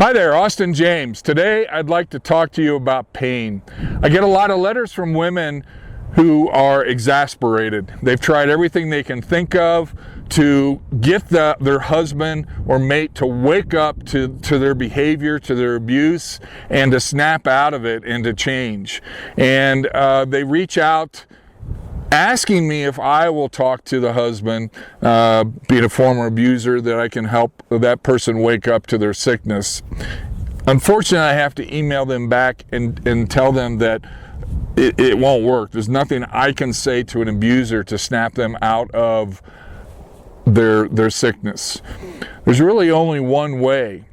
Hi there, Austin James. Today I'd like to talk to you about pain. I get a lot of letters from women who are exasperated. They've tried everything they can think of to get their husband or mate to wake up to their behavior, to their abuse, and to snap out of it and to change. And they reach out asking me if I will talk to the husband, being a former abuser, that I can help that person wake up to their sickness. Unfortunately, I have to email them back and tell them that it won't work. There's nothing I can say to an abuser to snap them out of their sickness. There's really only one way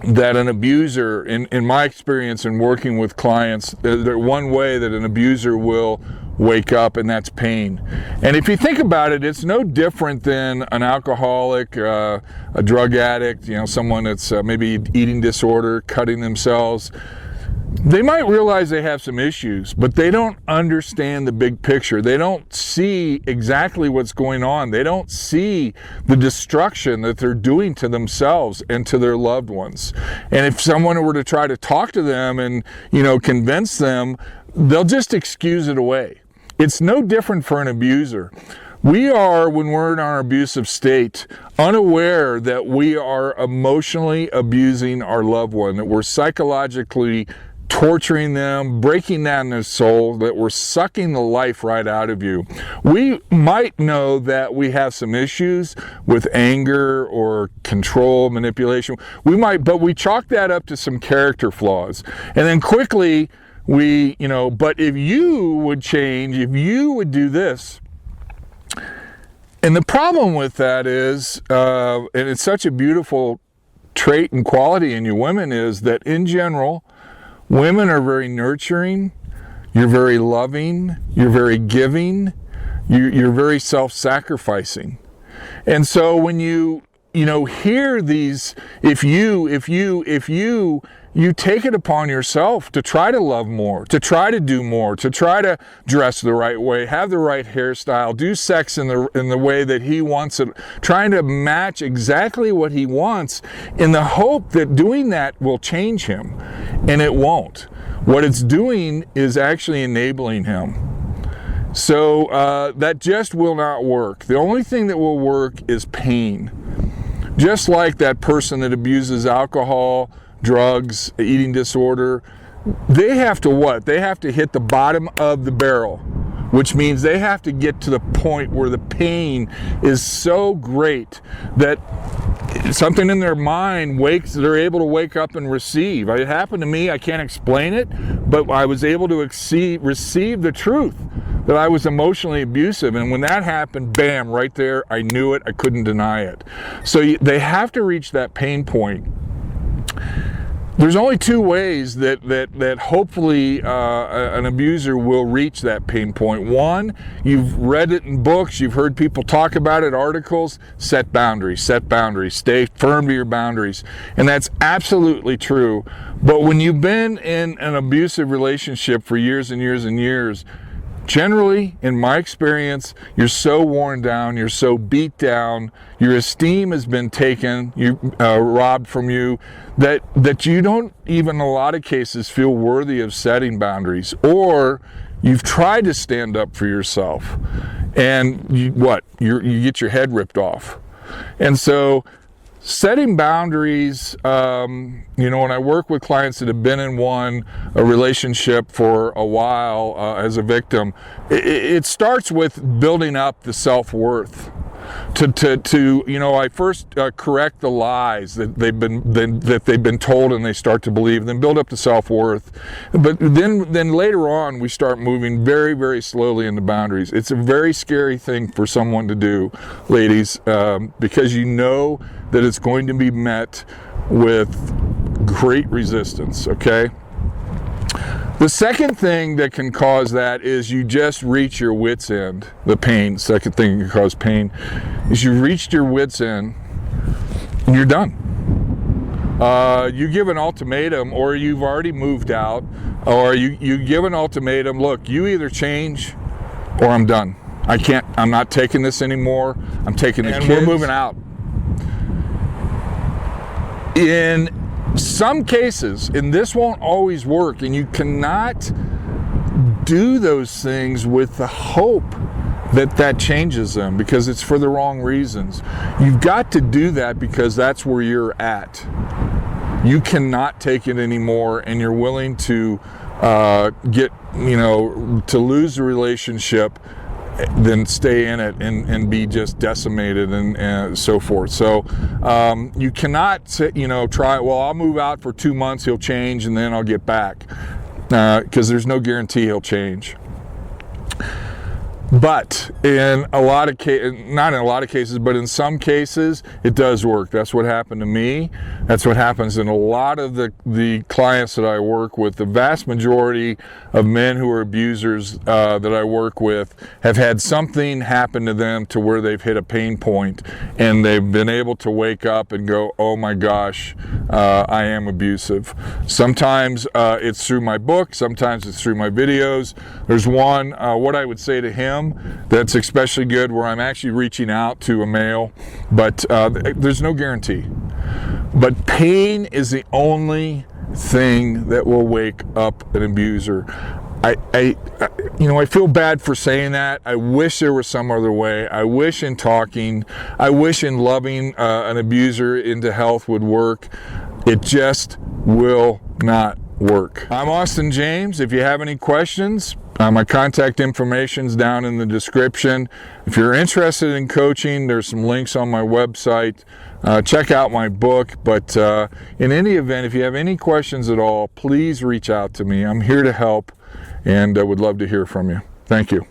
that an abuser, in my experience in working with clients, there's one way that an abuser will wake up, and that's pain. And if you think about it, it's no different than an alcoholic, a drug addict, someone that's maybe eating disorder, cutting themselves. They might realize they have some issues, but they don't understand the big picture. They don't see exactly what's going on. They don't see the destruction that they're doing to themselves and to their loved ones. And if someone were to try to talk to them and, convince them, they'll just excuse it away. It's no different for an abuser. We are, when we're in our abusive state, unaware that we are emotionally abusing our loved one, that we're psychologically torturing them, breaking down their soul, that we're sucking the life right out of you. We might know that we have some issues with anger or control, manipulation. But we chalk that up to some character flaws. And then quickly, but if you would change, if you would do this. And the problem with that is, and it's such a beautiful trait and quality in you women, is that in general, women are very nurturing, you're very loving, you're very giving, you're very self-sacrificing. And so when you hear these, if you take it upon yourself to try to love more, to try to do more, to try to dress the right way, have the right hairstyle, do sex in the way that he wants it, trying to match exactly what he wants in the hope that doing that will change him. And it won't. What it's doing is actually enabling him. So that just will not work. The only thing that will work is pain. Just like that person that abuses alcohol, drugs, eating disorder, they have to what? They have to hit the bottom of the barrel, which means they have to get to the point where the pain is so great that something in their mind they're able to wake up and receive. It happened to me, I can't explain it, but I was able to receive the truth that I was emotionally abusive. And when that happened, bam, right there, I knew it, I couldn't deny it. So they have to reach that pain point. There's only two ways that hopefully an abuser will reach that pain point. One, you've read it in books, you've heard people talk about it, articles, set boundaries, stay firm to your boundaries. And that's absolutely true. But when you've been in an abusive relationship for years and years and years, generally, in my experience, you're so worn down, you're so beat down, your esteem has been taken, robbed from you, that you don't even, in a lot of cases, feel worthy of setting boundaries. Or you've tried to stand up for yourself, and you get your head ripped off. And so setting boundaries, when I work with clients that have been in a relationship for a while as a victim, it starts with building up the self-worth. I first correct the lies that they've been told and they start to believe, then build up the self-worth. But then later on, we start moving very, very slowly into boundaries. It's a very scary thing for someone to do, ladies, because you know that it's going to be met with great resistance, okay? The second thing that can cause that is you just reach your wit's end. The pain, second thing that can cause pain, is you reached your wit's end and you're done. You give an ultimatum, or you've already moved out, or you give an ultimatum, look, you either change or I'm done. I'm not taking this anymore. I'm taking the kids. We're moving out. In some cases, and this won't always work, and you cannot do those things with the hope that changes them, because it's for the wrong reasons. You've got to do that because that's where you're at. You cannot take it anymore, and you're willing to to lose the relationship than stay in it and be just decimated and so forth. So you cannot try, well, I'll move out for 2 months, he'll change, and then I'll get back, because there's no guarantee he'll change. But in a lot of cases, not in a lot of cases, but in some cases, it does work. That's what happened to me. That's what happens in a lot of the clients that I work with. The vast majority of men who are abusers that I work with have had something happen to them to where they've hit a pain point, and they've been able to wake up and go, oh my gosh, I am abusive. Sometimes it's through my book, sometimes it's through my videos. There's one, what I would say to him, that's especially good, where I'm actually reaching out to a male, but there's no guarantee. But pain is the only thing that will wake up an abuser. I feel bad for saying that. I wish there was some other way. I wish in talking, I wish in loving an abuser into health would work. It just will not work. I'm Austin James. If you have any questions, my contact information's down in the description. If you're interested in coaching, there's some links on my website. Check out my book. But in any event, if you have any questions at all, please reach out to me. I'm here to help, and I would love to hear from you. Thank you.